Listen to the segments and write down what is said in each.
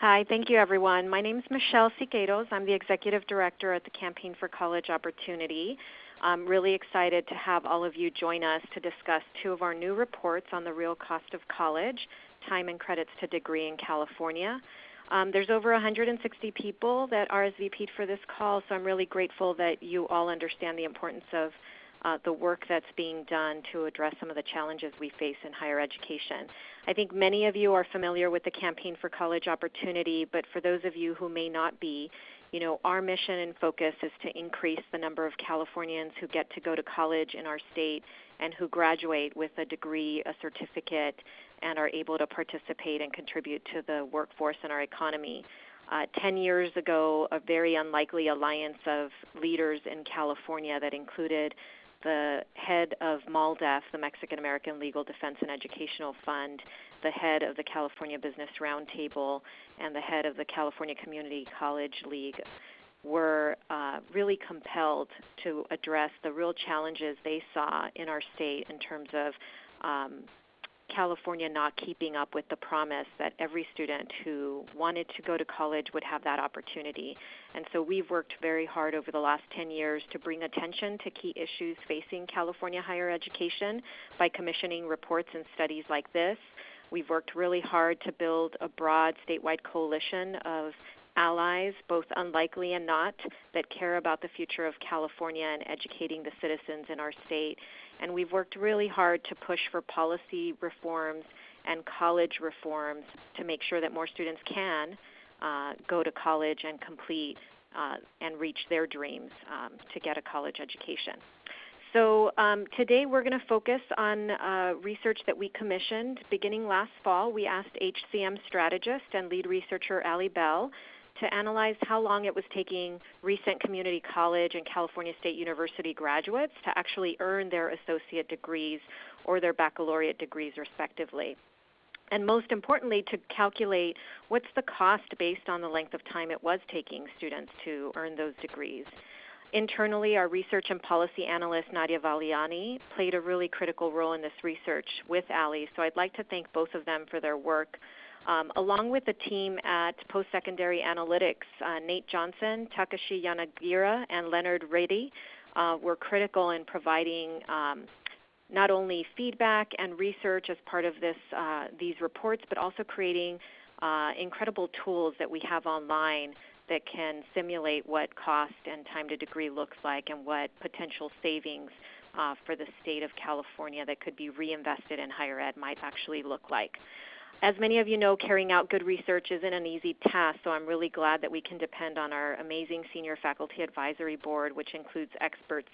Hi, thank you everyone. My name is Michele Siqueiros. I'm the Executive Director at the Campaign for College Opportunity. I'm really excited to have all of you join us to discuss two of our new reports on the real cost of college, time and credits to degree in California. There's over 160 people that RSVP'd for this call, so I'm really grateful that you all understand the importance of the work that's being done to address some of the challenges we face in higher education. I think many of you are familiar with the Campaign for College Opportunity, but for those of you who may not be, our mission and focus is to increase the number of Californians who get to go to college in our state and who graduate with a degree, a certificate, and are able to participate and contribute to the workforce in our economy. 10 years ago, a very unlikely alliance of leaders in California that included the head of MALDEF, the Mexican American Legal Defense and Educational Fund, the head of the California Business Roundtable, and the head of the California Community College League were really compelled to address the real challenges they saw in our state in terms of California not keeping up with the promise that every student who wanted to go to college would have that opportunity. And so we've worked very hard over the last 10 years to bring attention to key issues facing California higher education by commissioning reports and studies like this. We've worked really hard to build a broad statewide coalition of allies, both unlikely and not, that care about the future of California and educating the citizens in our state. And we've worked really hard to push for policy reforms and college reforms to make sure that more students can go to college and complete and reach their dreams to get a college education. So today we're going to focus on research that we commissioned beginning last fall. We asked HCM strategist and lead researcher Allie Bell to analyze how long it was taking recent community college and California State University graduates to actually earn their associate degrees or their baccalaureate degrees respectively. And most importantly, to calculate what's the cost based on the length of time it was taking students to earn those degrees. Internally, our research and policy analyst, Nadia Valiani, played a really critical role in this research with Allie, so I'd like to thank both of them for their work. Along with the team at Post-Secondary Analytics, Nate Johnson, Takashi Yanagira, and Leonard Reddy were critical in providing not only feedback and research as part of these reports, but also creating incredible tools that we have online that can simulate what cost and time to degree looks like and what potential savings for the state of California that could be reinvested in higher ed might actually look like. As many of you know, carrying out good research isn't an easy task, so I'm really glad that we can depend on our amazing Senior Faculty Advisory Board, which includes experts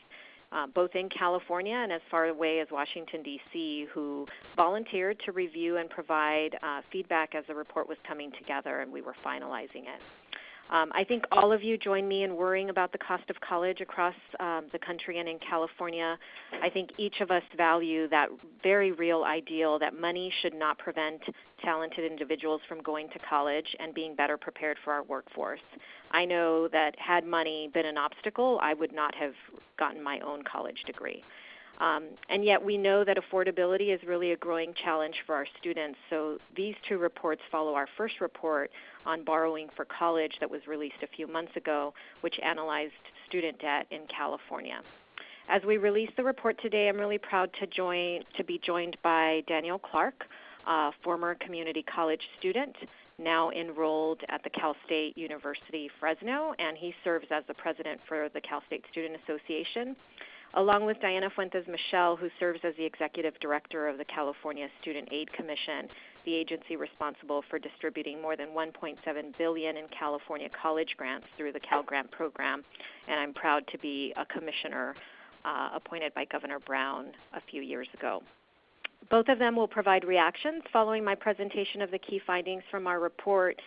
both in California and as far away as Washington, D.C., who volunteered to review and provide feedback as the report was coming together and we were finalizing it. I think all of you join me in worrying about the cost of college across the country and in California. I think each of us value that very real ideal that money should not prevent talented individuals from going to college and being better prepared for our workforce. I know that had money been an obstacle, I would not have gotten my own college degree. And yet we know that affordability is really a growing challenge for our students. So these two reports follow our first report on borrowing for college that was released a few months ago, which analyzed student debt in California. As we release the report today, I'm really proud to be joined by Daniel Clark, a former community college student, now enrolled at the Cal State University Fresno, and he serves as the president for the Cal State Student Association, along with Diana Fuentes Michel, who serves as the Executive Director of the California Student Aid Commission, the agency responsible for distributing more than $1.7 billion in California college grants through the Cal Grant program. And I'm proud to be a commissioner appointed by Governor Brown a few years ago. Both of them will provide reactions following my presentation of the key findings from our report.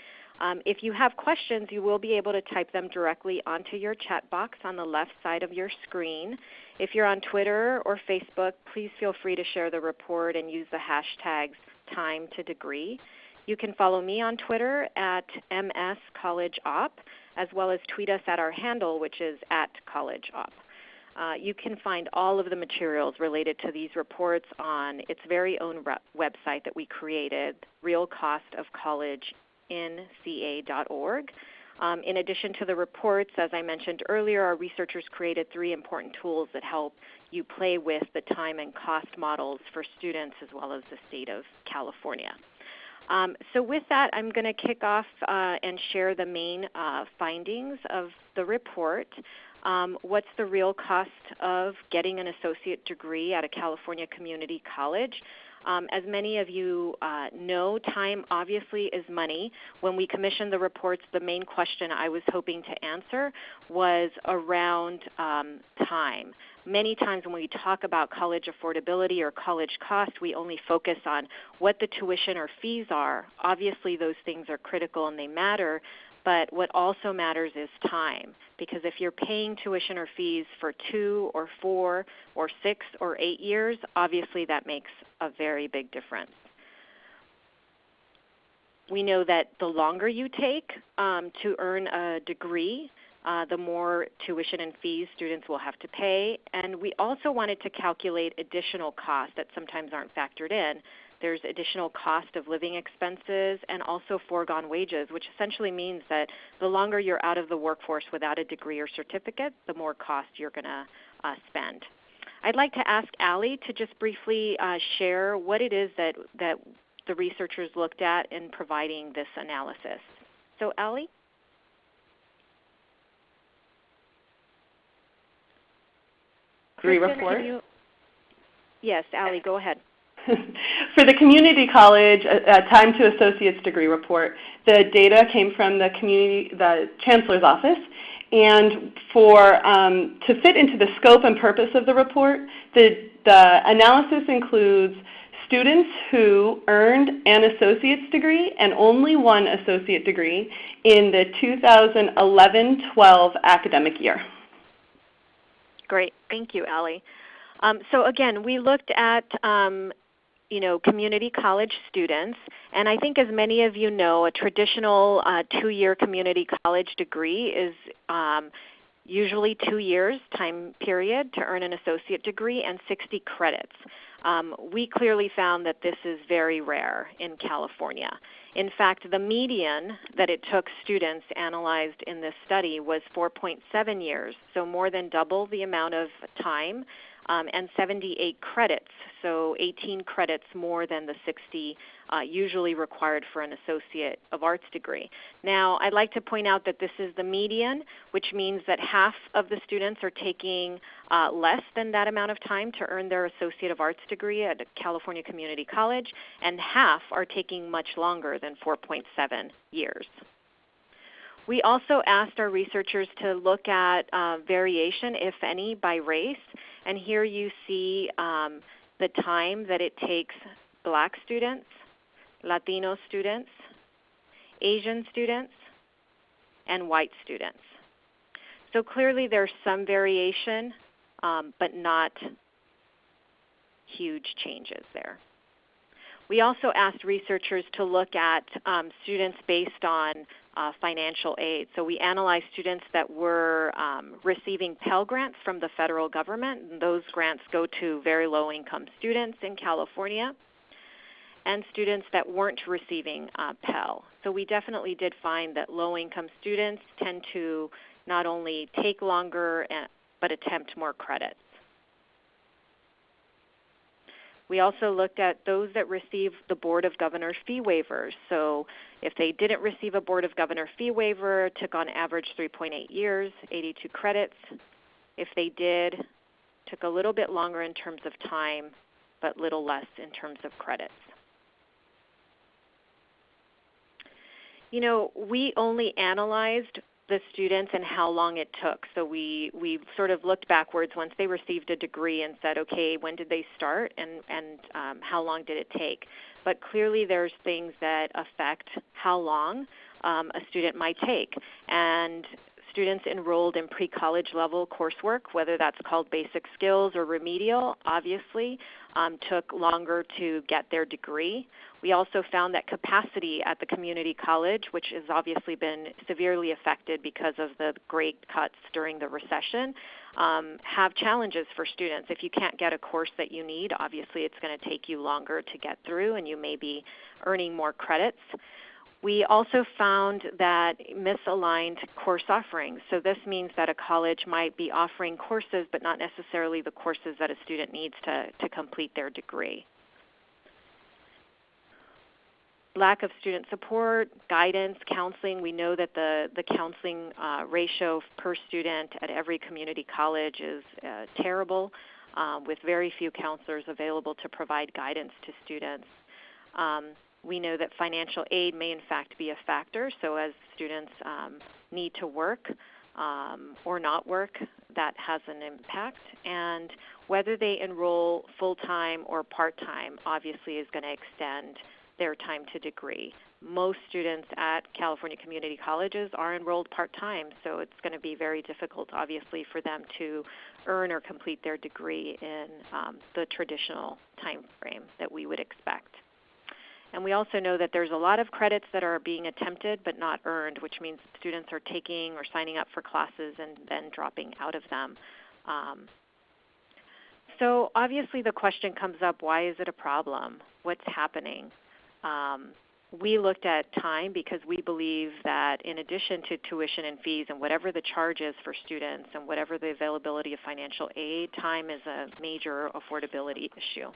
If you have questions, you will be able to type them directly onto your chat box on the left side of your screen. If you're on Twitter or Facebook, please feel free to share the report and use the hashtags #TimeToDegree. You can follow me on Twitter at MSCollegeOp, as well as tweet us at our handle, which is @CollegeOp. You can find all of the materials related to these reports on its very own website that we created, realcostofcollege.org. nca.org. In addition to the reports, as I mentioned earlier, our researchers created 3 important tools that help you play with the time and cost models for students as well as the state of California. So with that, I'm going to kick off and share the main findings of the report. What's the real cost of getting an associate degree at a California community college? As many of you know, time obviously is money. When we commissioned the reports, the main question I was hoping to answer was around time. Many times when we talk about college affordability or college cost, we only focus on what the tuition or fees are. Obviously, those things are critical and they matter, but what also matters is time, because if you're paying tuition or fees for 2 or 4 or 6 or 8 years, obviously that makes a very big difference. We know that the longer you take to earn a degree, the more tuition and fees students will have to pay. And we also wanted to calculate additional costs that sometimes aren't factored in. There's additional cost of living expenses and also foregone wages, which essentially means that the longer you're out of the workforce without a degree or certificate, the more cost you're going to spend. I'd like to ask Allie to just briefly share what it is that the researchers looked at in providing this analysis. So Allie? Degree report? Yes, Allie, go ahead. For the community college time to associate's degree report, the data came from the chancellor's office, and to fit into the scope and purpose of the report, the analysis includes students who earned an associate's degree and only one associate degree in the 2011-12 academic year. Great, thank you, Allie. So again, we looked at community college students, and I think as many of you know, a traditional 2-year community college degree is usually 2 years time period to earn an associate degree and 60 credits. We clearly found that this is very rare in California. In fact, the median that it took students analyzed in this study was 4.7 years, so more than double the amount of time, and 78 credits, so 18 credits more than the 60 usually required for an Associate of Arts degree. Now, I'd like to point out that this is the median, which means that half of the students are taking less than that amount of time to earn their Associate of Arts degree at California Community College, and half are taking much longer than 4.7 years. We also asked our researchers to look at variation, if any, by race. And here you see the time that it takes Black students, Latino students, Asian students, and white students. So clearly there's some variation, but not huge changes there. We also asked researchers to look at students based on financial aid. So we analyzed students that were receiving Pell Grants from the federal government. And those grants go to very low-income students in California, and students that weren't receiving Pell. So we definitely did find that low-income students tend to not only take longer, but attempt more credits. We also looked at those that received the Board of Governors fee waivers. So if they didn't receive a Board of Governors fee waiver, it took on average 3.8 years, 82 credits. If they did, it took a little bit longer in terms of time, but little less in terms of credits. You know, we only analyzed the students and how long it took. So we sort of looked backwards once they received a degree and said, okay, when did they start and how long did it take? But clearly there's things that affect how long a student might take. And students enrolled in pre-college level coursework, whether that's called basic skills or remedial, obviously took longer to get their degree. We also found that capacity at the community college, which has obviously been severely affected because of the great cuts during the recession, have challenges for students. If you can't get a course that you need, obviously it's going to take you longer to get through and you may be earning more credits. We also found that misaligned course offerings. So this means that a college might be offering courses but not necessarily the courses that a student needs to complete their degree. Lack of student support, guidance, counseling. We know that the counseling ratio per student at every community college is terrible, with very few counselors available to provide guidance to students. We know that financial aid may in fact be a factor, so as students need to work or not work, that has an impact. And whether they enroll full-time or part-time obviously is going to extend their time to degree. Most students at California community colleges are enrolled part-time, so it's going to be very difficult obviously for them to earn or complete their degree in the traditional time frame that we would expect. And we also know that there's a lot of credits that are being attempted but not earned, which means students are taking or signing up for classes and then dropping out of them. So obviously the question comes up, why is it a problem? What's happening? We looked at time because we believe that in addition to tuition and fees and whatever the charge is for students and whatever the availability of financial aid, time is a major affordability issue.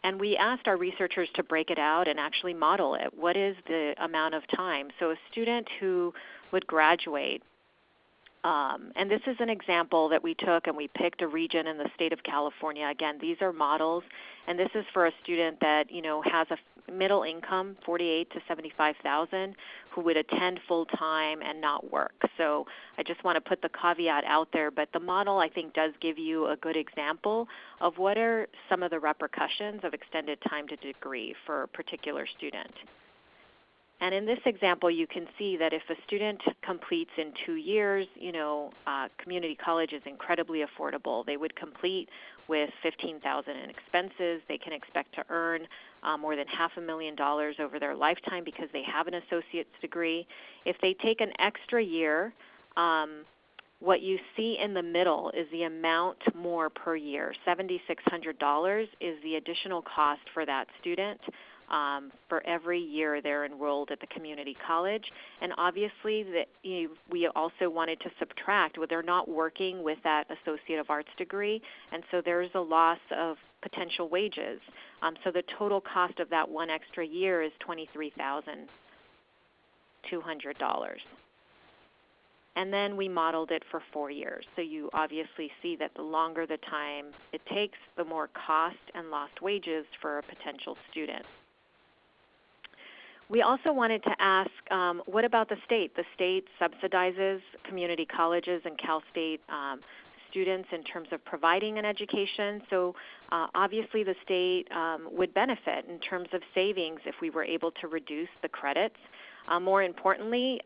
And we asked our researchers to break it out and actually model it. What is the amount of time? So a student who would graduate, and this is an example that we took, and we picked a region in the state of California. Again, these are models, and this is for a student that has a middle income, 48 to 75,000, who would attend full time and not work. So I just want to put the caveat out there, but the model I think does give you a good example of what are some of the repercussions of extended time to degree for a particular student. And in this example, you can see that if a student completes in 2 years, community college is incredibly affordable. They would complete with $15,000 in expenses. They can expect to earn more than $500,000 over their lifetime because they have an associate's degree. If they take an extra year, what you see in the middle is the amount more per year. $7,600 is the additional cost for that student for every year they're enrolled at the community college. And obviously we also wanted to subtract, they're not working with that Associate of Arts degree, and so there's a loss of potential wages. So the total cost of that one extra year is $23,200. And then we modeled it for 4 years. So you obviously see that the longer the time it takes, the more cost and lost wages for a potential student. We also wanted to ask, what about the state? The state subsidizes community colleges and Cal State students in terms of providing an education. So obviously the state would benefit in terms of savings if we were able to reduce the credits. More importantly,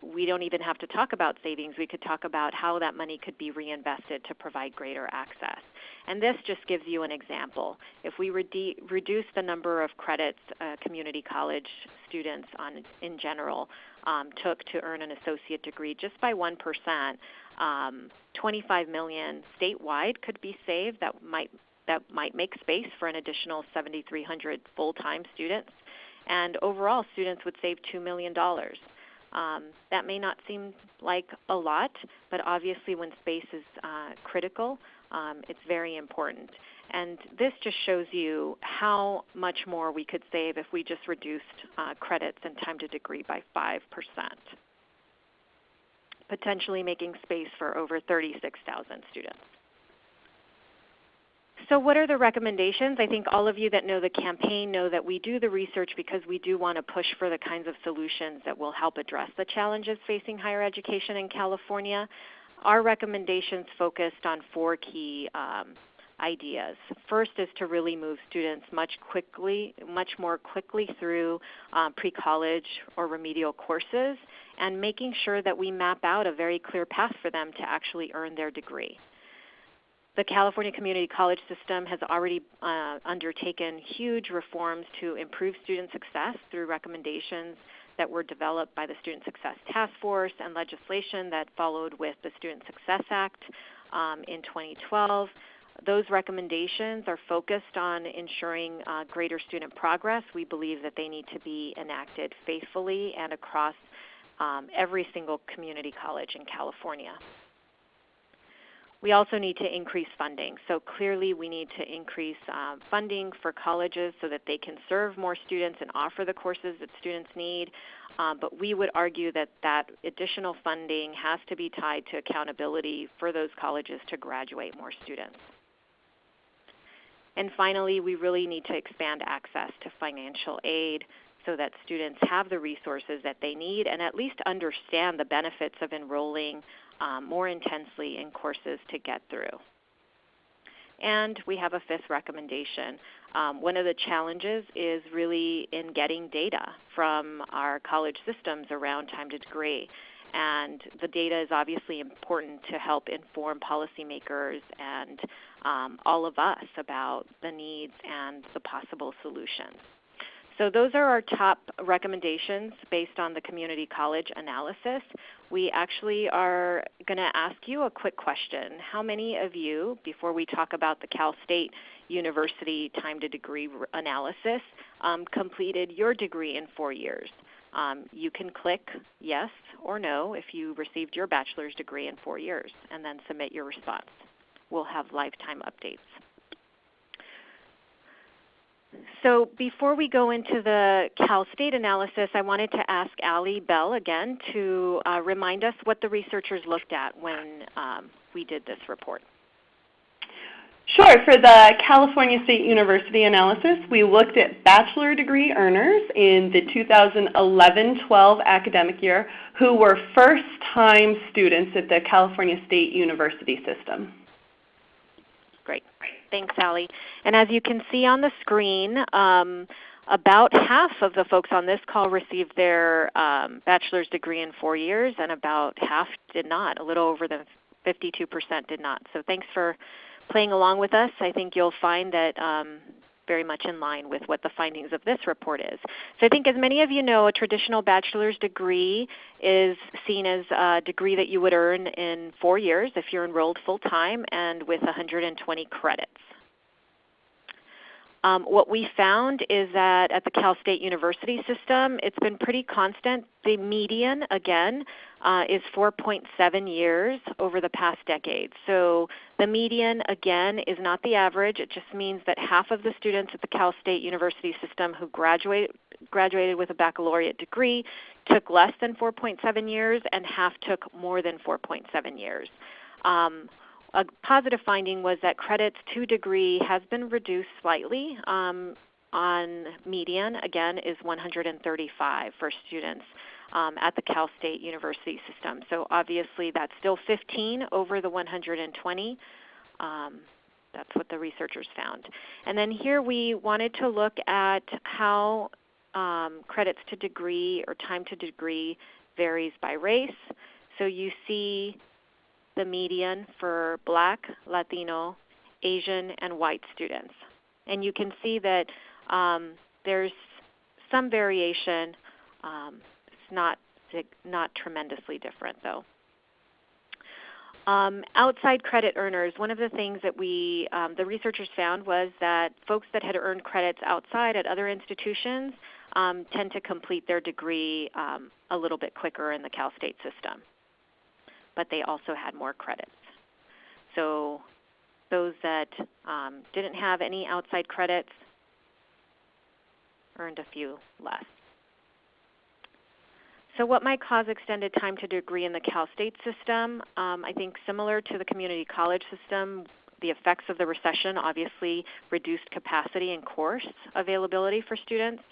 we don't even have to talk about savings. We could talk about how that money could be reinvested to provide greater access. And this just gives you an example. If we reduce the number of credits community college students in general took to earn an associate degree just by 1%, $25 million statewide could be saved. That might make space for an additional 7,300 full-time students. And overall, students would save $2 million. That may not seem like a lot, but obviously when space is critical, it's very important. And this just shows you how much more we could save if we just reduced credits and time to degree by 5%, potentially making space for over 36,000 students. So what are the recommendations? I think all of you that know the campaign know that we do the research because we do want to push for the kinds of solutions that will help address the challenges facing higher education in California. Our recommendations focused on 4 key ideas. First is to really move students much more quickly through pre-college or remedial courses, and making sure that we map out a very clear path for them to actually earn their degree. The California Community College system has already undertaken huge reforms to improve student success through recommendations that were developed by the Student Success Task Force and legislation that followed with the Student Success Act in 2012. those recommendations are focused on ensuring greater student progress. We believe that they need to be enacted faithfully and across every single community college in California. We also need to increase funding. So clearly we need to increase funding for colleges so that they can serve more students and offer the courses that students need. But we would argue that that additional funding has to be tied to accountability for those colleges to graduate more students. And finally, we really need to expand access to financial aid so that students have the resources that they need and at least understand the benefits of enrolling more intensely in courses to get through. And we have a fifth recommendation. One of the challenges is really in getting data from our college systems around time to degree. And the data is obviously important to help inform policymakers and all of us about the needs and the possible solutions. So those are our top recommendations based on the community college analysis. We actually are going to ask you a quick question. How many of you, before we talk about the Cal State University time to degree analysis, completed your degree in 4 years? You can click yes or no if you received your bachelor's degree in 4 years, and then submit your response. We'll have lifetime updates. So before we go into the Cal State analysis, I wanted to ask Allie Bell again to remind us what the researchers looked at when we did this report. Sure. For the California State University analysis, we looked at bachelor degree earners in the 2011-12 academic year who were first-time students at the California State University system. Great. Thanks, Allie. And as you can see on the screen, about half of the folks on this call received their bachelor's degree in 4 years, and about half did not. A little over the 52% did not. So thanks for playing along with us. I think you'll find that very much in line with what the findings of this report is. So I think as many of you know, a traditional bachelor's degree is seen as a degree that you would earn in 4 years if you're enrolled full-time and with 120 credits. What we found is that at the Cal State University system, it's been pretty constant. The median, again, is 4.7 years over the past decade. So the median, again, is not the average. It just means that half of the students at the Cal State University system who graduated with a baccalaureate degree took less than 4.7 years, and half took more than 4.7 years. A positive finding was that credits to degree has been reduced slightly. On median, again, is 135 for students at the Cal State University system. So obviously that's still 15 over the 120. That's what the researchers found. And then here we wanted to look at how credits to degree or time to degree varies by race. So you see the median for Black, Latino, Asian, and white students. And you can see that there's some variation. It's not tremendously different, though. Outside credit earners, one of the things that the researchers found was that folks that had earned credits outside at other institutions tend to complete their degree a little bit quicker in the Cal State system, but they also had more credits. So those that didn't have any outside credits earned a few less. So what might cause extended time to degree in the Cal State system? I think similar to the community college system, the effects of the recession obviously reduced capacity and course availability for students.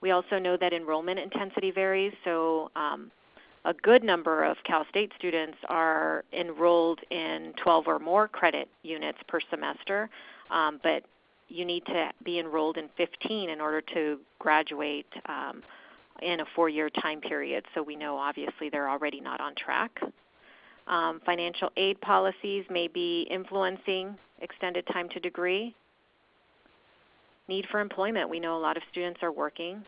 We also know that enrollment intensity varies, so a good number of Cal State students are enrolled in 12 or more credit units per semester, but you need to be enrolled in 15 in order to graduate in a 4-year time period, so we know obviously they're already not on track. Financial aid policies may be influencing extended time to degree. Need for employment. We know a lot of students are working,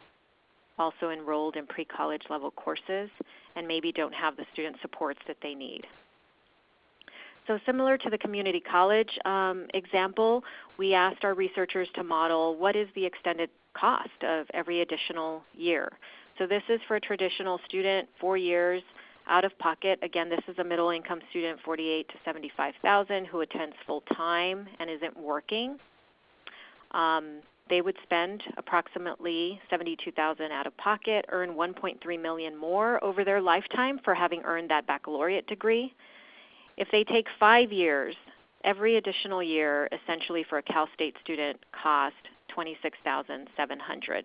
also enrolled in pre-college level courses, and maybe don't have the student supports that they need. So similar to the community college example, we asked our researchers to model what is the extended cost of every additional year. So this is for a traditional student, 4 years out of pocket. Again, this is a middle income student, 48 to 75,000, who attends full time and isn't working. They would spend approximately $72,000 out of pocket, earn $1.3 million more over their lifetime for having earned that baccalaureate degree. If they take 5 years, every additional year, essentially for a Cal State student, cost $26,700.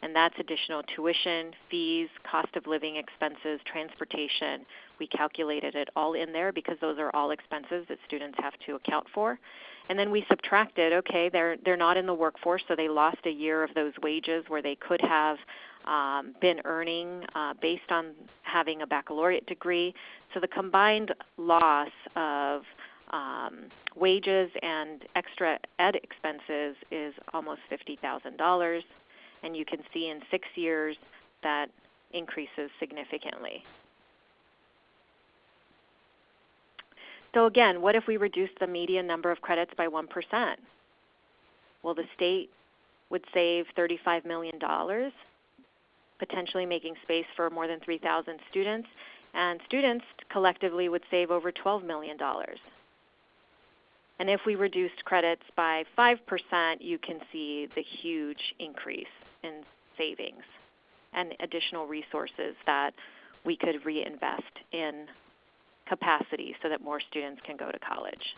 And that's additional tuition, fees, cost of living expenses, transportation. We calculated it all in there because those are all expenses that students have to account for. And then we subtracted, okay, they're not in the workforce, so they lost a year of those wages where they could have been earning based on having a baccalaureate degree. So the combined loss of wages and extra ed expenses is almost $50,000. And you can see in 6 years that increases significantly. So again, what if we reduce the median number of credits by 1%? Well, the state would save $35 million, potentially making space for more than 3,000 students, and students collectively would save over $12 million. And if we reduced credits by 5%, you can see the huge increase in savings and additional resources that we could reinvest in capacity so that more students can go to college.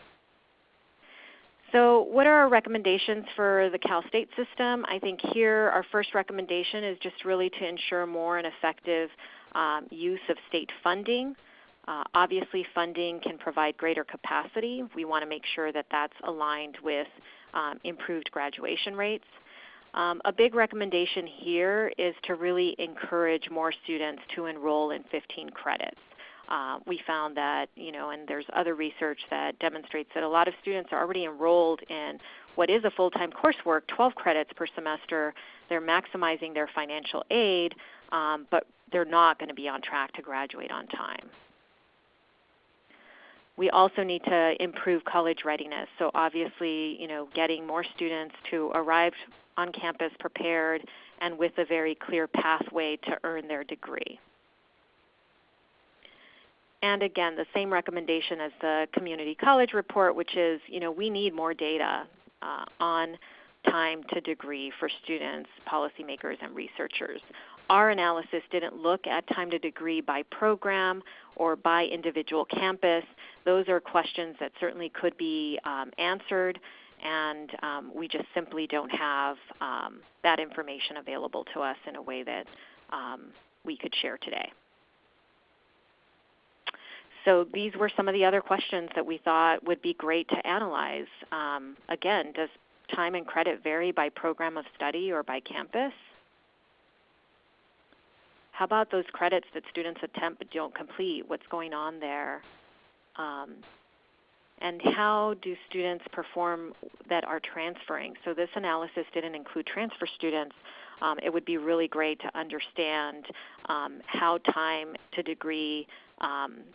So what are our recommendations for the Cal State system? I think here our first recommendation is just really to ensure more and effective use of state funding. Obviously funding can provide greater capacity. We want to make sure that that's aligned with improved graduation rates. A big recommendation here is to really encourage more students to enroll in 15 credits. We found that, and there's other research that demonstrates that a lot of students are already enrolled in what is a full-time coursework, 12 credits per semester. They're maximizing their financial aid, but they're not going to be on track to graduate on time. We also need to improve college readiness. So obviously, getting more students to arrive on campus prepared and with a very clear pathway to earn their degree. And again, the same recommendation as the community college report, which is, we need more data on time to degree for students, policymakers, and researchers. Our analysis didn't look at time to degree by program or by individual campus. Those are questions that certainly could be answered, and we just simply don't have that information available to us in a way that we could share today. So these were some of the other questions that we thought would be great to analyze. Again, does time and credit vary by program of study or by campus? How about those credits that students attempt but don't complete? What's going on there? And how do students perform that are transferring? So this analysis didn't include transfer students. It would be really great to understand how time to degree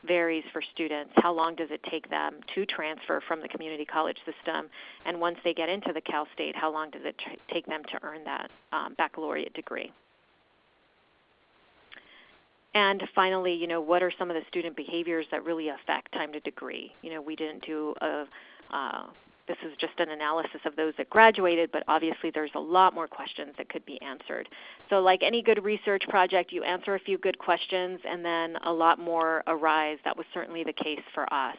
varies for students. How long does it take them to transfer from the community college system? And once they get into the Cal State, how long does it take them to earn that baccalaureate degree? And finally, what are some of the student behaviors that really affect time to degree? We didn't do this is just an analysis of those that graduated, but obviously there's a lot more questions that could be answered. So like any good research project, you answer a few good questions and then a lot more arise. That was certainly the case for us.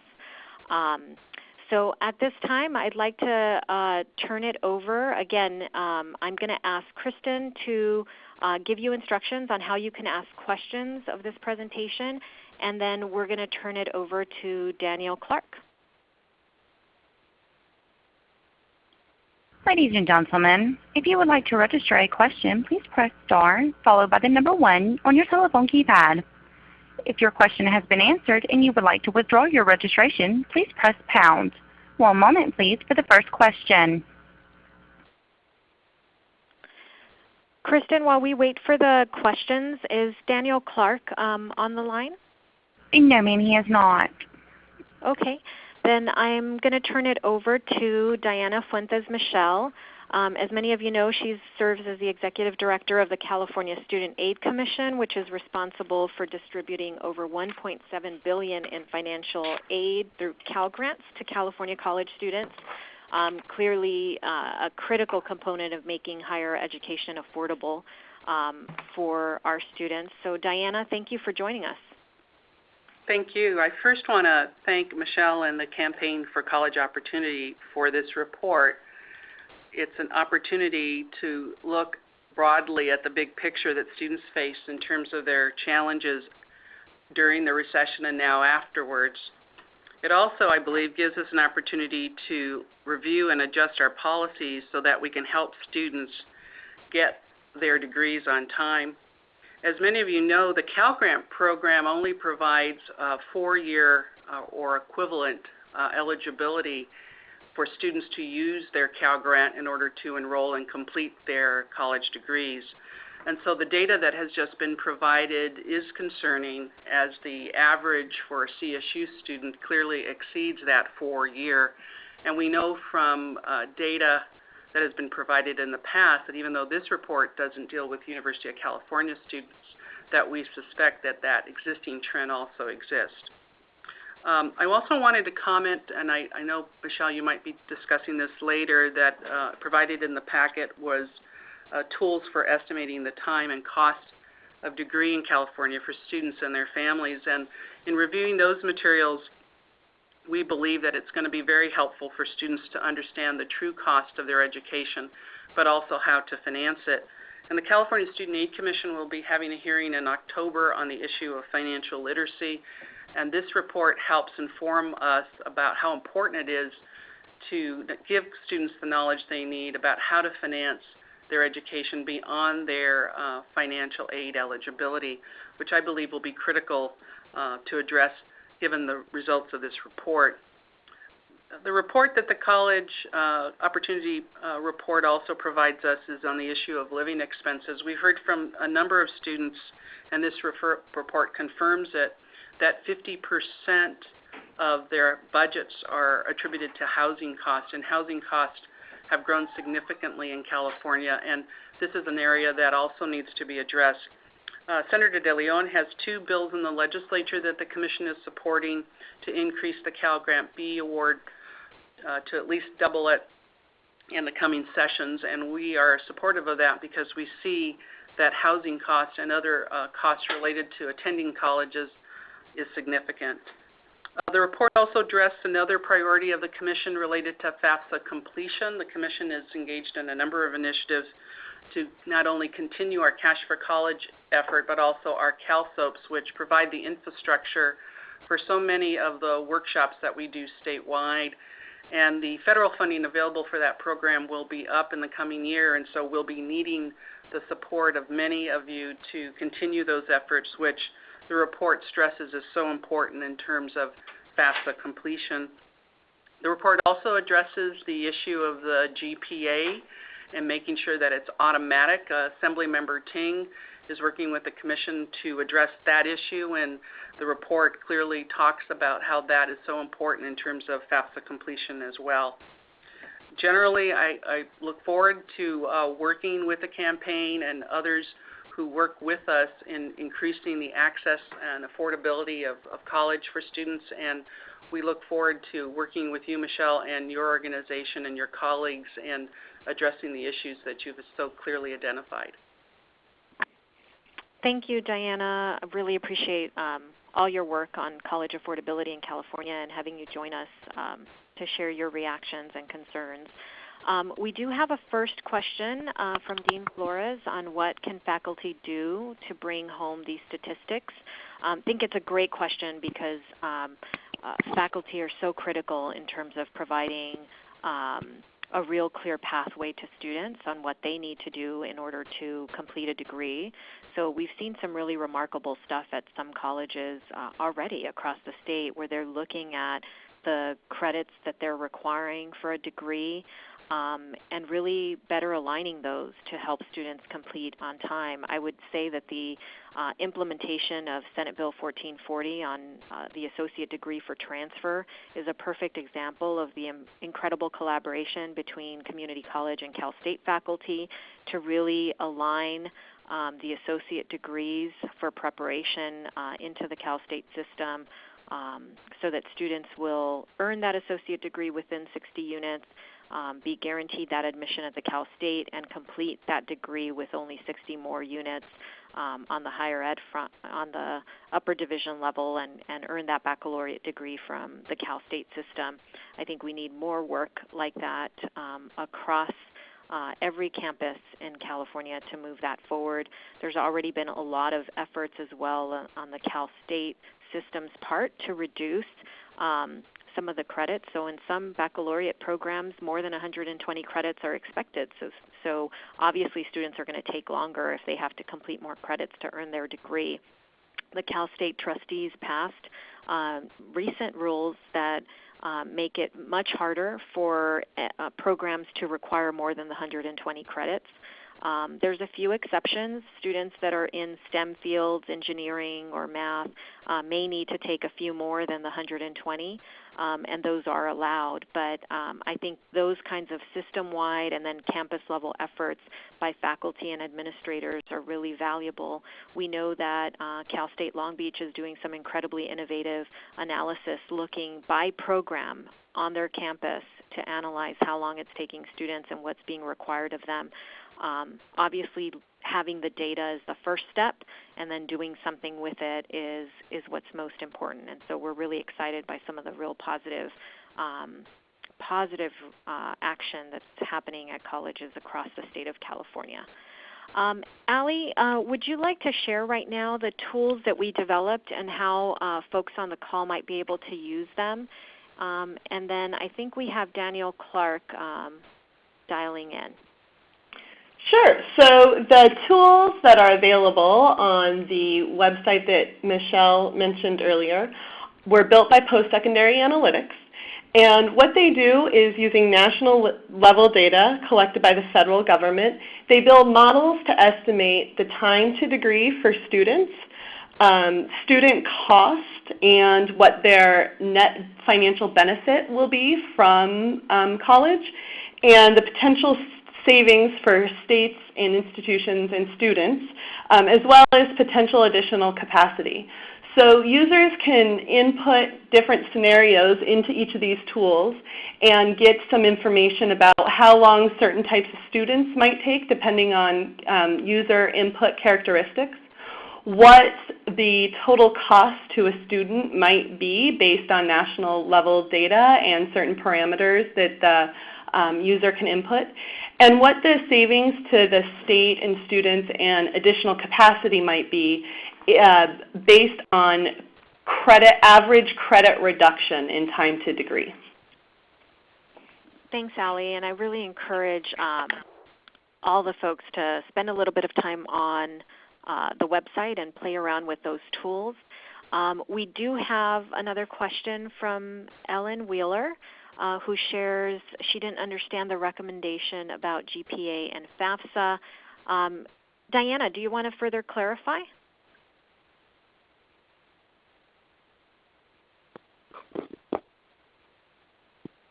So at this time, I'd like to turn it over. Again, I'm going to ask Kristen to give you instructions on how you can ask questions of this presentation, and then we're going to turn it over to Danielle Clark. Ladies and gentlemen, if you would like to register a question, please press star followed by the number 1 on your telephone keypad. If your question has been answered and you would like to withdraw your registration, please press pound. One moment, please, for the first question. Kristen, while we wait for the questions, is Daniel Clark on the line? No, ma'am, he is not. Okay, then I'm going to turn it over to Diana Fuentes-Michele. As many of you know, she serves as the Executive Director of the California Student Aid Commission, which is responsible for distributing over $1.7 billion in financial aid through Cal Grants to California college students. Clearly a critical component of making higher education affordable for our students. So Diana, thank you for joining us. Thank you. I first want to thank Michele and the Campaign for College Opportunity for this report. It's an opportunity to look broadly at the big picture that students face in terms of their challenges during the recession and now afterwards. It also, I believe, gives us an opportunity to review and adjust our policies so that we can help students get their degrees on time. As many of you know, the Cal Grant program only provides 4-year or equivalent eligibility for students to use their Cal Grant in order to enroll and complete their college degrees. And so the data that has just been provided is concerning, as the average for a CSU student clearly exceeds that 4-year. And we know from data that has been provided in the past that even though this report doesn't deal with University of California students, that we suspect that that existing trend also exists. I also wanted to comment, and I know, Michele, you might be discussing this later, that provided in the packet was tools for estimating the time and cost of degree in California for students and their families. And in reviewing those materials, we believe that it's going to be very helpful for students to understand the true cost of their education, but also how to finance it. And the California Student Aid Commission will be having a hearing in October on the issue of financial literacy. And this report helps inform us about how important it is to give students the knowledge they need about how to finance their education beyond their financial aid eligibility, which I believe will be critical to address given the results of this report. The report that the College Opportunity Report also provides us is on the issue of living expenses. We've heard from a number of students, and this report confirms it, that 50% of their budgets are attributed to housing costs, and housing costs have grown significantly in California, and this is an area that also needs to be addressed. Senator De Leon has 2 bills in the legislature that the Commission is supporting to increase the Cal Grant B award to at least double it in the coming sessions, and we are supportive of that because we see that housing costs and other costs related to attending colleges is significant. The report also addressed another priority of the Commission related to FAFSA completion. The Commission is engaged in a number of initiatives to not only continue our Cash for College effort, but also our CalSOAPs, which provide the infrastructure for so many of the workshops that we do statewide. And the federal funding available for that program will be up in the coming year, and so we'll be needing the support of many of you to continue those efforts, which the report stresses is so important in terms of FAFSA completion. The report also addresses the issue of the GPA and making sure that it's automatic. Assemblymember Ting is working with the Commission to address that issue, and the report clearly talks about how that is so important in terms of FAFSA completion as well. Generally, I look forward to working with the campaign and others who work with us in increasing the access and affordability of college for students, and we look forward to working with you, Michele, and your organization and your colleagues in addressing the issues that you've so clearly identified. Thank you, Diana. I really appreciate all your work on college affordability in California and having you join us to share your reactions and concerns. We do have a first question from Dean Flores on what can faculty do to bring home these statistics. I think it's a great question because faculty are so critical in terms of providing a real clear pathway to students on what they need to do in order to complete a degree. So we've seen some really remarkable stuff at some colleges already across the state where they're looking at the credits that they're requiring for a degree, and really better aligning those to help students complete on time. I would say that the implementation of Senate Bill 1440 on the associate degree for transfer is a perfect example of the incredible collaboration between community college and Cal State faculty to really align the associate degrees for preparation into the Cal State system so that students will earn that associate degree within 60 units, be guaranteed that admission at the Cal State, and complete that degree with only 60 more units on the higher ed front, on the upper division level, and earn that baccalaureate degree from the Cal State system. I think we need more work like that across every campus in California to move that forward. There's already been a lot of efforts as well on the Cal State system's part to reduce some of the credits. So in some baccalaureate programs, more than 120 credits are expected. So obviously students are going to take longer if they have to complete more credits to earn their degree. The Cal State trustees passed recent rules that make it much harder for programs to require more than the 120 credits. There's a few exceptions. Students that are in STEM fields, engineering or math, may need to take a few more than the 120, and those are allowed. But I think those kinds of system-wide and then campus-level efforts by faculty and administrators are really valuable. We know that Cal State Long Beach is doing some incredibly innovative analysis looking by program on their campus to analyze how long it's taking students and what's being required of them. Obviously, having the data is the first step, and then doing something with it is what's most important. And so we're really excited by some of the real positive action that's happening at colleges across the state of California. Allie, would you like to share right now the tools that we developed and how folks on the call might be able to use them? And then I think we have Daniel Clark dialing in. Sure. So the tools that are available on the website that Michele mentioned earlier were built by Post-Secondary Analytics. And what they do is, using national level data collected by the federal government, they build models to estimate the time to degree for students, student cost, and what their net financial benefit will be from college, and the potential savings for states and institutions and students, as well as potential additional capacity. So users can input different scenarios into each of these tools and get some information about how long certain types of students might take depending on user input characteristics, what the total cost to a student might be based on national level data and certain parameters that the user can input, and what the savings to the state and students and additional capacity might be based on average credit reduction in time to degree. Thanks, Allie, and I really encourage all the folks to spend a little bit of time on the website and play around with those tools. We do have another question from Ellen Wheeler, who shares she didn't understand the recommendation about GPA and FAFSA. Diana, do you want to further clarify?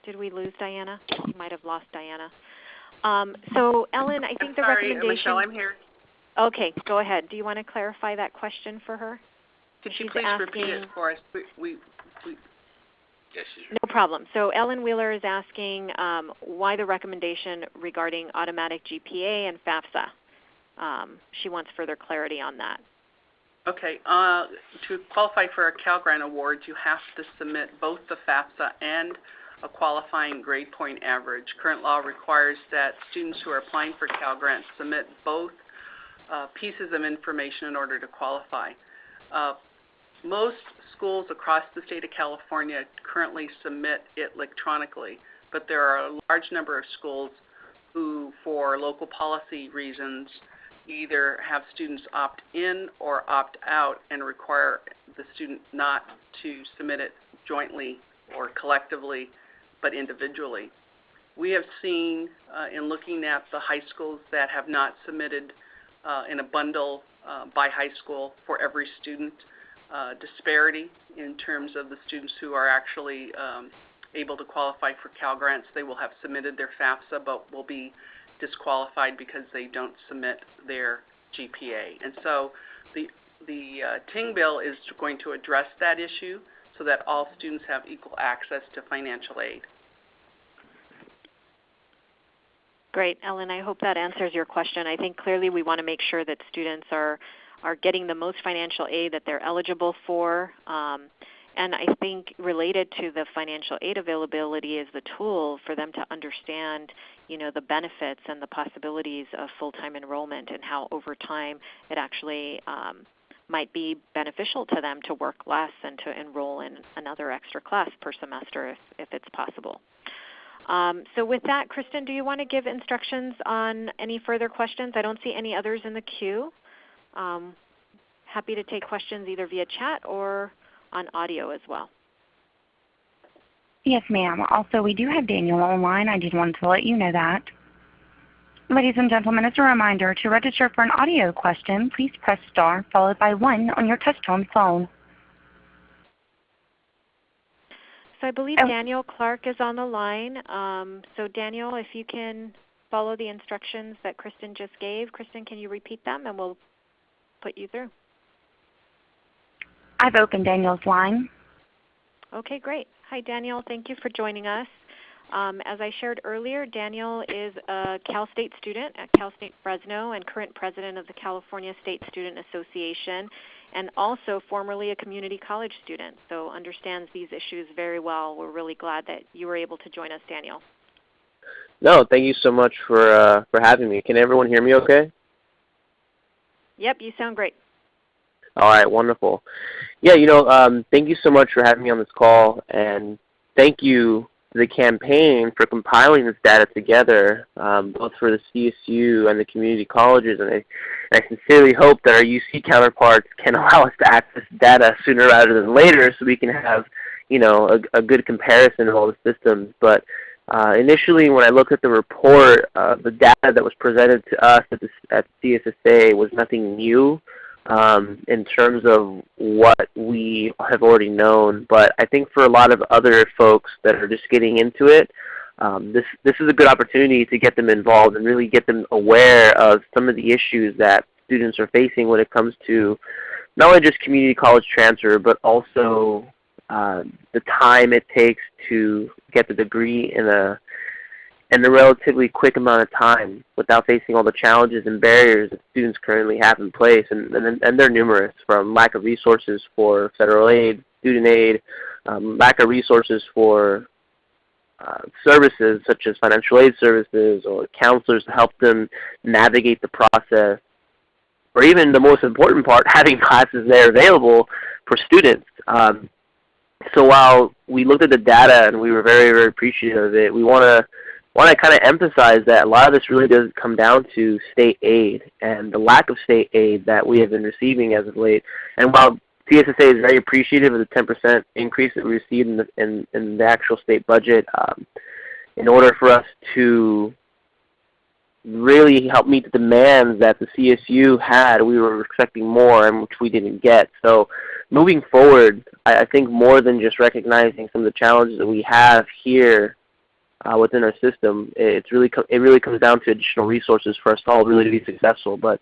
Did we lose Diana? We might have lost Diana. So Ellen, I think the recommendation— Michele, I'm here. Okay, go ahead. Do you want to clarify that question for her? Could you please repeat it for us? Yes, no problem. So Ellen Wheeler is asking why the recommendation regarding automatic GPA and FAFSA. She wants further clarity on that. Okay. To qualify for a Cal Grant Award, you have to submit both the FAFSA and a qualifying grade point average. Current law requires that students who are applying for Cal Grant submit both pieces of information in order to qualify. Most schools across the state of California currently submit it electronically, but there are a large number of schools who, for local policy reasons, either have students opt in or opt out and require the student not to submit it jointly or collectively, but individually. We have seen in looking at the high schools that have not submitted in a bundle by high school for every student, disparity in terms of the students who are actually able to qualify for Cal Grants. They will have submitted their FAFSA but will be disqualified because they don't submit their GPA. And so the Ting bill is going to address that issue so that all students have equal access to financial aid. Great, Ellen. I hope that answers your question. I think clearly we want to make sure that students are getting the most financial aid that they're eligible for. And I think related to the financial aid availability is the tool for them to understand, the benefits and the possibilities of full-time enrollment and how over time it actually might be beneficial to them to work less and to enroll in another extra class per semester if it's possible. So with that, Kristen, do you want to give instructions on any further questions? I don't see any others in the queue. Happy to take questions either via chat or on audio as well. Yes, ma'am. Also, we do have Daniel online. I just wanted to let you know that. Ladies and gentlemen, as a reminder, to register for an audio question, please press star followed by 1 on your touch-tone phone. So I believe Daniel Clark is on the line. So Daniel, if you can follow the instructions that Kristen just gave. Kristen, can you repeat them and we'll put you through? I've opened Daniel's line. Okay, great. Hi, Daniel. Thank you for joining us. As I shared earlier, Daniel is a Cal State student at Cal State Fresno and current president of the California State Student Association, and also formerly a community college student, so understands these issues very well. We're really glad that you were able to join us, Daniel. No, thank you so much for having me. Can everyone hear me okay? Yep, you sound great. All right, wonderful. Yeah, thank you so much for having me on this call, and thank you to the campaign for compiling this data together, both for the CSU and the community colleges. And I sincerely hope that our UC counterparts can allow us to access data sooner rather than later so we can have, a good comparison of all the systems. But initially, when I looked at the report, the data that was presented to us at CSSA was nothing new in terms of what we have already known. But I think for a lot of other folks that are just getting into it, this is a good opportunity to get them involved and really get them aware of some of the issues that students are facing when it comes to not only just community college transfer, but also the time it takes to get the degree in a relatively quick amount of time without facing all the challenges and barriers that students currently have in place. And they're numerous, from lack of resources for federal aid, student aid, lack of resources for services such as financial aid services or counselors to help them navigate the process, or even the most important part, having classes there available for students. So while we looked at the data and we were very, very appreciative of it, we want to kind of emphasize that a lot of this really does come down to state aid and the lack of state aid that we have been receiving as of late. And while CSSA is very appreciative of the 10% increase that we received in the actual state budget, in order for us to really help meet the demands that the CSU had, we were expecting more, and which we didn't get. So moving forward, I think more than just recognizing some of the challenges that we have here within our system, it really comes down to additional resources for us all really to be successful. But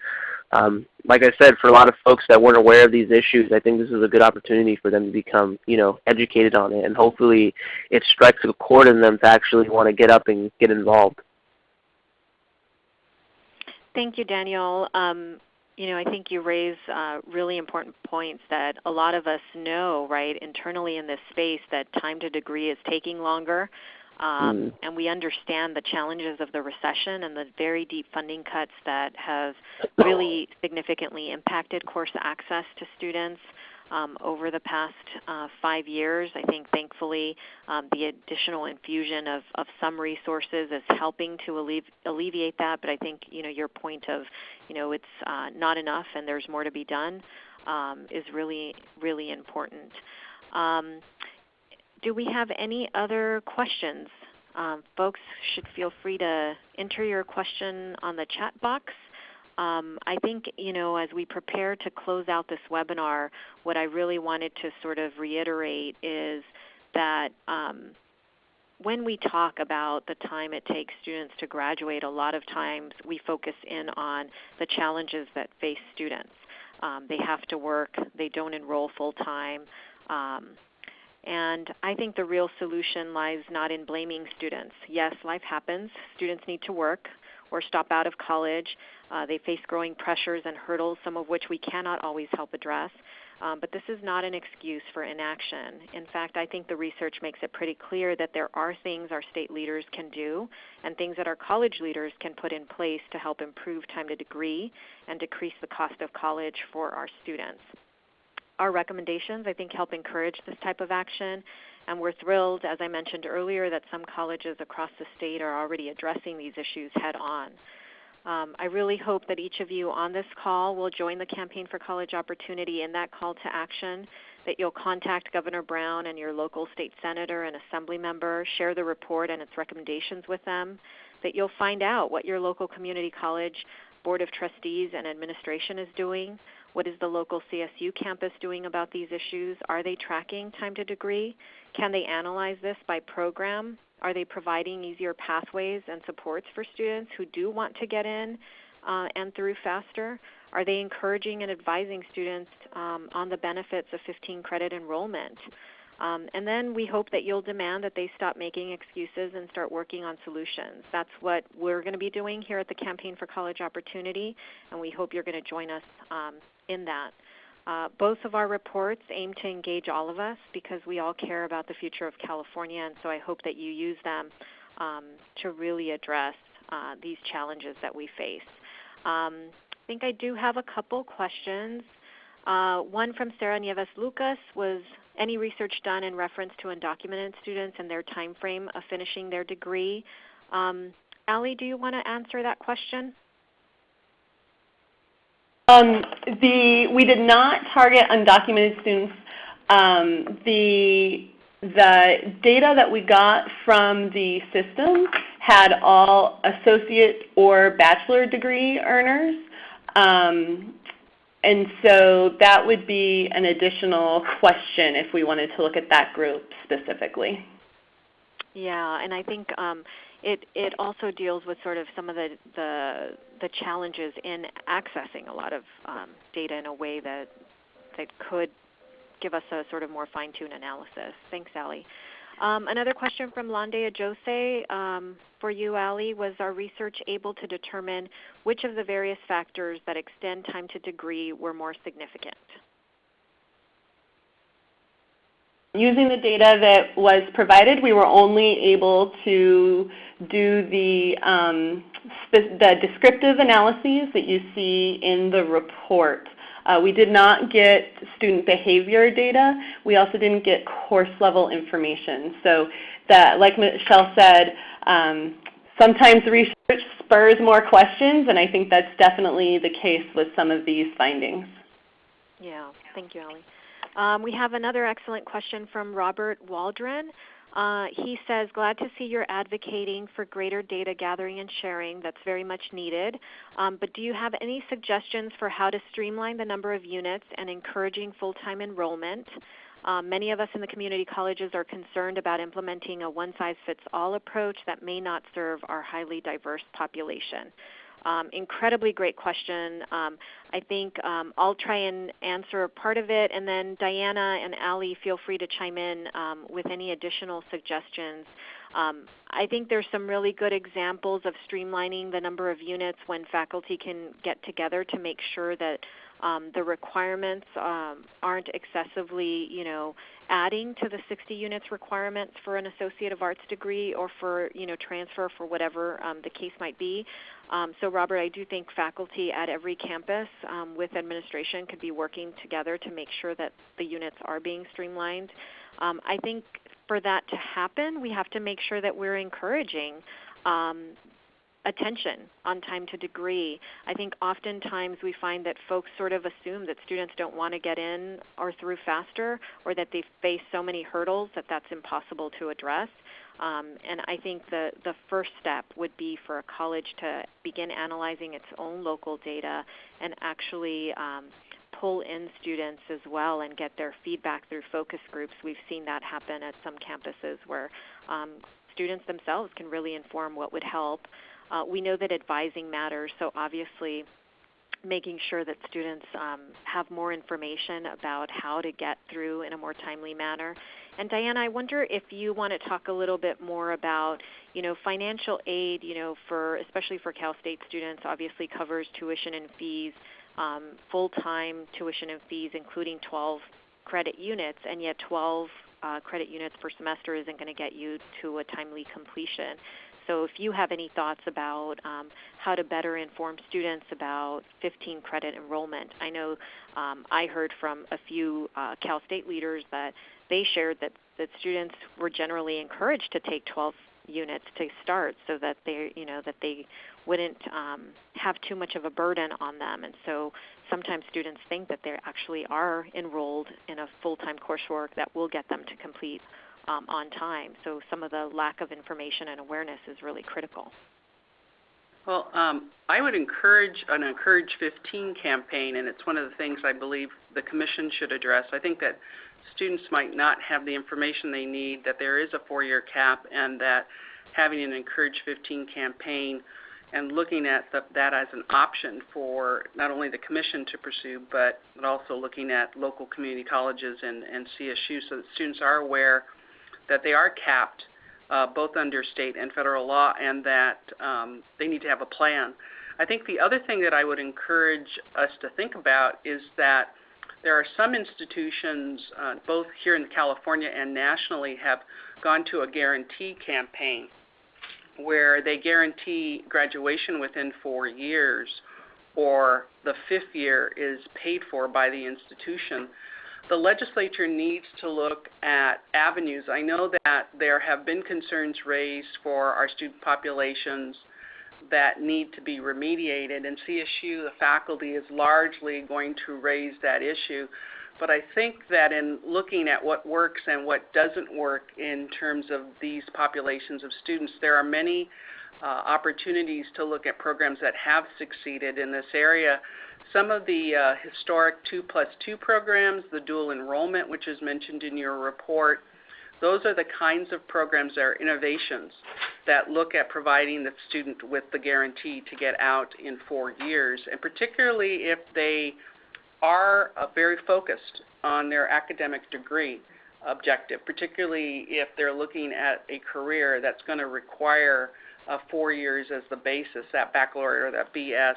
like I said, for a lot of folks that weren't aware of these issues, I think this is a good opportunity for them to become, educated on it, and hopefully it strikes a chord in them to actually want to get up and get involved. Thank you, Daniel. I think you raise really important points that a lot of us know, right, internally in this space, that time to degree is taking longer. And we understand the challenges of the recession and the very deep funding cuts that have really significantly impacted course access to students over the past 5 years. I think thankfully the additional infusion of some resources is helping to alleviate that, but I think your point of it's not enough and there's more to be done is really, really important. Do we have any other questions folks should feel free to enter your question on the chat box. I think, as we prepare to close out this webinar, what I really wanted to sort of reiterate is that when we talk about the time it takes students to graduate, a lot of times we focus in on the challenges that face students. They have to work, they don't enroll full-time, and I think the real solution lies not in blaming students. Yes, life happens. Students need to work or stop out of college. They face growing pressures and hurdles, some of which we cannot always help address. But this is not an excuse for inaction. In fact, I think the research makes it pretty clear that there are things our state leaders can do and things that our college leaders can put in place to help improve time to degree and decrease the cost of college for our students. Our recommendations, I think, help encourage this type of action, and we're thrilled, as I mentioned earlier, that some colleges across the state are already addressing these issues head-on. I really hope that each of you on this call will join the Campaign for College Opportunity in that call to action, that you'll contact Governor Brown and your local state senator and assembly member, share the report and its recommendations with them, that you'll find out what your local community college Board of Trustees and administration is doing. What is the local CSU campus doing about these issues? Are they tracking time to degree? Can they analyze this by program? Are they providing easier pathways and supports for students who do want to get in and through faster? Are they encouraging and advising students on the benefits of 15-credit enrollment? And then we hope that you'll demand that they stop making excuses and start working on solutions. That's what we're going to be doing here at the Campaign for College Opportunity, and we hope you're going to join us in that. Both of our reports aim to engage all of us because we all care about the future of California, and so I hope that you use them to really address these challenges that we face. I think I do have a couple questions. One from Sarah Nieves Lucas was, any research done in reference to undocumented students and their time frame of finishing their degree? Allie, do you want to answer that question? We did not target undocumented students. The data that we got from the system had all associate or bachelor degree earners. And so that would be an additional question if we wanted to look at that group specifically. Yeah, and I think it also deals with sort of some of the challenges in accessing a lot of data in a way that could give us a sort of more fine-tuned analysis. Thanks, Allie. Another question from Landea Jose for you, Allie. Was our research able to determine which of the various factors that extend time to degree were more significant? Using the data that was provided, we were only able to do the descriptive analyses that you see in the report. We did not get student behavior data. We also didn't get course level information. So that, like Michele said, sometimes research spurs more questions, and I think that's definitely the case with some of these findings. Yeah, thank you, Allie. We have another excellent question from Robert Waldron. He says, glad to see you're advocating for greater data gathering and sharing. That's very much needed. But do you have any suggestions for how to streamline the number of units and encouraging full-time enrollment? Many of us in the community colleges are concerned about implementing a one-size-fits-all approach that may not serve our highly diverse population. Incredibly great question. I think I'll try and answer part of it, and then Diana and Allie, feel free to chime in with any additional suggestions. I think there's some really good examples of streamlining the number of units when faculty can get together to make sure that the requirements aren't excessively, adding to the 60 units requirements for an Associate of Arts degree or for, transfer for whatever the case might be. So Robert, I do think faculty at every campus with administration could be working together to make sure that the units are being streamlined. I think for that to happen, we have to make sure that we're encouraging attention on time to degree. I think oftentimes we find that folks sort of assume that students don't want to get in or through faster, or that they face so many hurdles that that's impossible to address. And I think the first step would be for a college to begin analyzing its own local data and actually pull in students as well and get their feedback through focus groups. We've seen that happen at some campuses where students themselves can really inform what would help. We know that advising matters, so obviously making sure that students have more information about how to get through in a more timely manner. And Diana, I wonder if you want to talk a little bit more about, financial aid, especially for Cal State students, obviously covers tuition and fees, full-time tuition and fees, including 12 credit units, and yet 12 credit units per semester isn't going to get you to a timely completion. So if you have any thoughts about how to better inform students about 15 credit enrollment. I know I heard from a few Cal State leaders that they shared that students were generally encouraged to take 12 units to start, so that they wouldn't have too much of a burden on them. And so sometimes students think that they actually are enrolled in a full-time coursework that will get them to complete on time. So some of the lack of information and awareness is really critical. Well, I would encourage an Encourage 15 campaign, and it's one of the things I believe the Commission should address. I think that students might not have the information they need, that there is a 4-year cap, and that having an Encourage 15 campaign and looking at that as an option for not only the Commission to pursue, but also looking at local community colleges and CSU, so that students are aware that they are capped both under state and federal law, and that they need to have a plan. I think the other thing that I would encourage us to think about is that there are some institutions, both here in California and nationally, have gone to a guarantee campaign where they guarantee graduation within 4 years, or the 5th year is paid for by the institution. The legislature needs to look at avenues. I know that there have been concerns raised for our student populations that need to be remediated, and CSU, the faculty, is largely going to raise that issue. But I think that in looking at what works and what doesn't work in terms of these populations of students, there are many opportunities to look at programs that have succeeded in this area. Some of the historic 2+2 programs, the dual enrollment, which is mentioned in your report, those are the kinds of programs that are innovations that look at providing the student with the guarantee to get out in 4 years, and particularly if they are very focused on their academic degree objective, particularly if they're looking at a career that's going to require 4 years as the basis, that baccalaureate or that BS,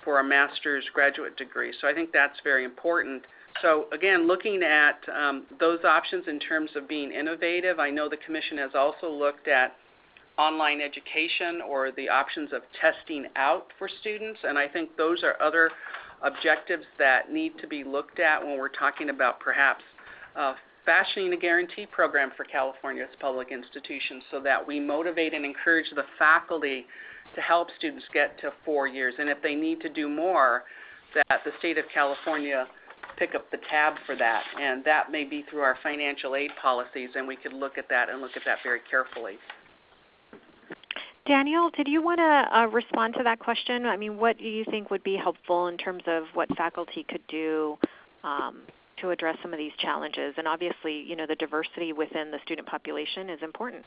for a master's graduate degree. So I think that's very important. So again, looking at those options in terms of being innovative. I know the Commission has also looked at online education or the options of testing out for students, and I think those are other objectives that need to be looked at when we're talking about perhaps fashioning a guarantee program for California's public institutions, so that we motivate and encourage the faculty to help students get to 4 years. And if they need to do more, that the state of California pick up the tab for that. And that may be through our financial aid policies, and we could look at that very carefully. Daniel, did you want to respond to that question? I mean, what do you think would be helpful in terms of what faculty could do to address some of these challenges? And obviously, the diversity within the student population is important.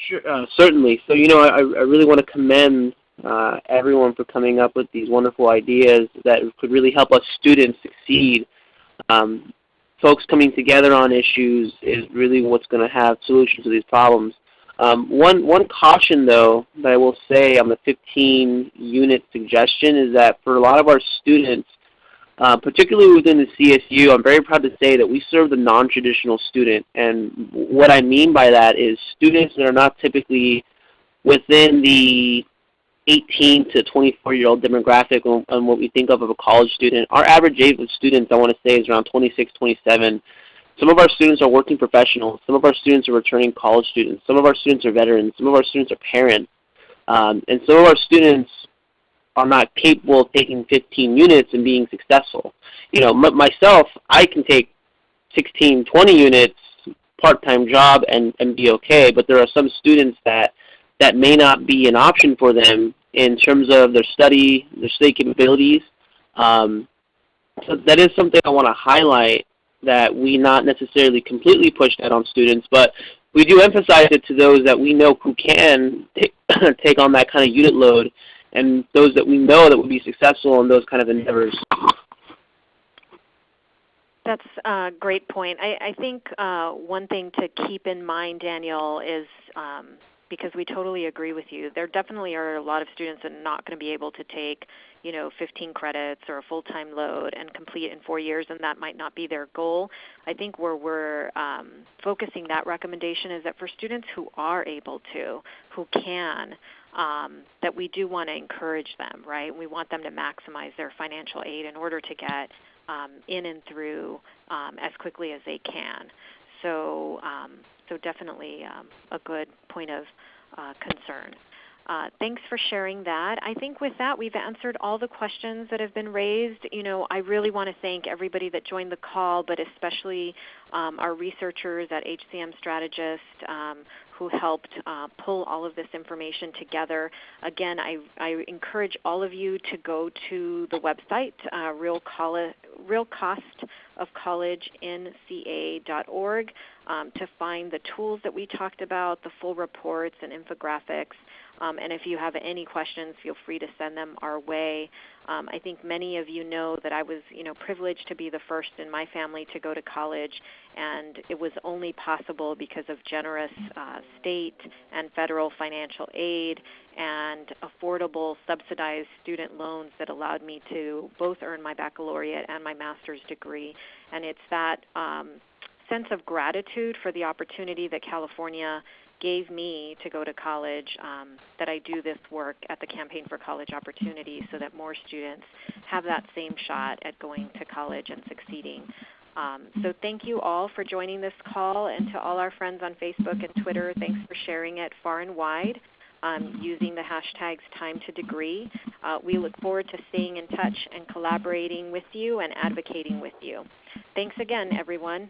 Sure, certainly. So, I really want to commend everyone for coming up with these wonderful ideas that could really help us students succeed. Folks coming together on issues is really what's going to have solutions to these problems. One caution, though, that I will say on the 15-unit suggestion is that for a lot of our students, particularly within the CSU, I'm very proud to say that we serve the non-traditional student. And what I mean by that is students that are not typically within the 18 to 24-year-old demographic on what we think of a college student. Our average age of students, I want to say, is around 26, 27. Some of our students are working professionals. Some of our students are returning college students. Some of our students are veterans. Some of our students are parents. And some of our students are not capable of taking 15 units and being successful. You know, myself, I can take 16, 20 units, part-time job, and be okay, but there are some students that may not be an option for them in terms of their study capabilities. So that is something I want to highlight, that we not necessarily completely push that on students, but we do emphasize it to those that we know who can take on that kind of unit load, and those that we know that would be successful in those kind of endeavors. That's a great point. I think one thing to keep in mind, Daniel, is because we totally agree with you, there definitely are a lot of students that are not going to be able to take 15 credits or a full-time load and complete in 4 years, and that might not be their goal. I think where we're focusing that recommendation is that for students who are able to, who can, that we do want to encourage them, right? We want them to maximize their financial aid in order to get in and through as quickly as they can. So definitely a good point of concern. Thanks for sharing that. I think with that, we've answered all the questions that have been raised. I really want to thank everybody that joined the call, but especially our researchers at HCM Strategist who helped pull all of this information together. Again, I encourage all of you to go to the website, realcostofcollegenca.org, to find the tools that we talked about, the full reports and infographics. And if you have any questions, feel free to send them our way. I think many of you know that I was privileged to be the first in my family to go to college, and it was only possible because of generous state and federal financial aid and affordable subsidized student loans that allowed me to both earn my baccalaureate and my master's degree. And it's that sense of gratitude for the opportunity that California gave me to go to college that I do this work at the Campaign for College Opportunity so that more students have that same shot at going to college and succeeding. So thank you all for joining this call, and to all our friends on Facebook and Twitter, thanks for sharing it far and wide using the hashtags #TimeToDegree. We look forward to staying in touch and collaborating with you and advocating with you. Thanks again, everyone.